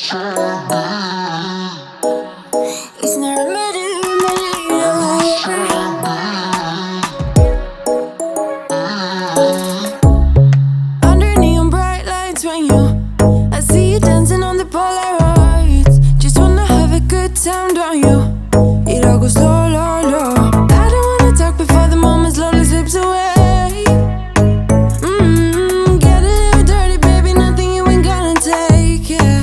It's not a matter. Under neon bright lights when I see you dancing on the Polaroids. Just wanna have a good time, don't you? It all goes low, low, low. I don't wanna talk before the moment slowly slips away. Get a little dirty, baby, nothing you ain't gonna take, yeah.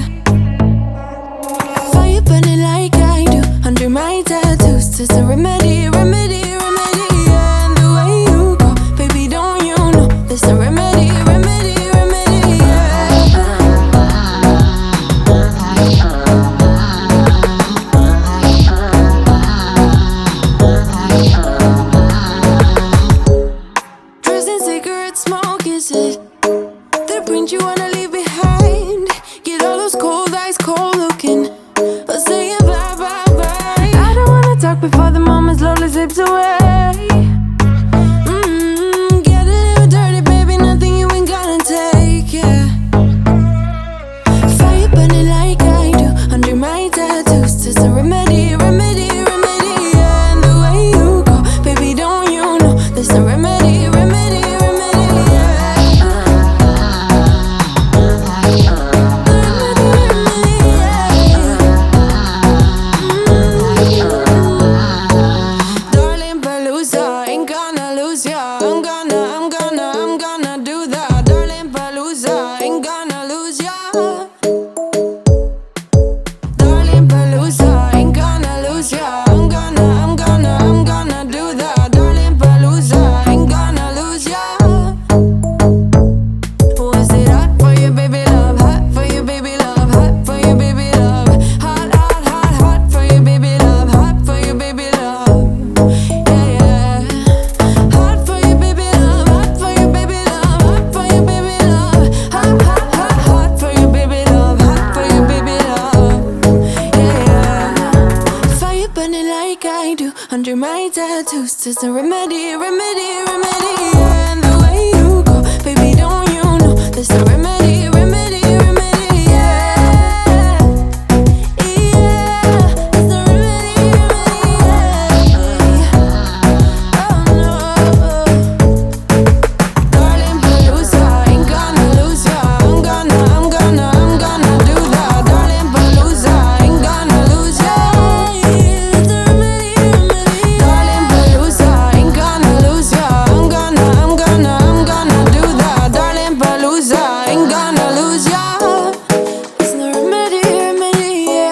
Fire burning like I do under my tattoos. Just a remedy, remedy, remedy, yeah. And the way you go, baby, don't you know there's a remedy, remedy, remedy, yeah. Dressed in cigarette smoke, is it the print you wanna leave behind? Get all those cold eyes cold looking, or saying bye, bye, bye. I don't wanna talk before the moment slowly slips away. Get a little dirty, baby, nothing you ain't gonna take, yeah. Fire burning like I do under my tattoos. Just a remedy, remedy, remedy, yeah. And the way you go, baby, don't you know there's a remedy, remedy, remedy, yeah. Remedy, remedy, yeah. Darling Palooza, ain't gonna lose ya. I'm gonna do that. Darling Palooza, ain't gonna lose ya. Darling Palooza, ain't gonna lose ya. I'm gonna do that. Darling Palooza, ain't gonna lose ya. Was it hot for you, baby love? Hot for you, baby love. Hot for you, baby love. Hot, hot, hot, hot for you, baby love. Hot for you, baby love. Yeah, yeah. Hot for you, baby love. Hot for you, baby love. Hot for you, baby love. Hot, hot, hot, hot for you, baby love. Hot for you, baby love. Yeah, yeah. Fire burning like I do under my tattoos. Just a remedy, remedy, remedy, yeah. And the way you go, baby, don't you know there's a remedy, remedy, remedy, yeah. Yeah, there's a remedy, remedy, yeah. Oh no. Darling Palooza, ain't gonna lose ya. I'm gonna do that. Darling Palooza, ain't gonna lose ya. There's a remedy, remedy, darling Palooza, ain't gonna lose ya. I'm gonna do that. Darling Palooza, ain't gonna lose ya. There's no remedy, remedy, yeah.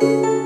you.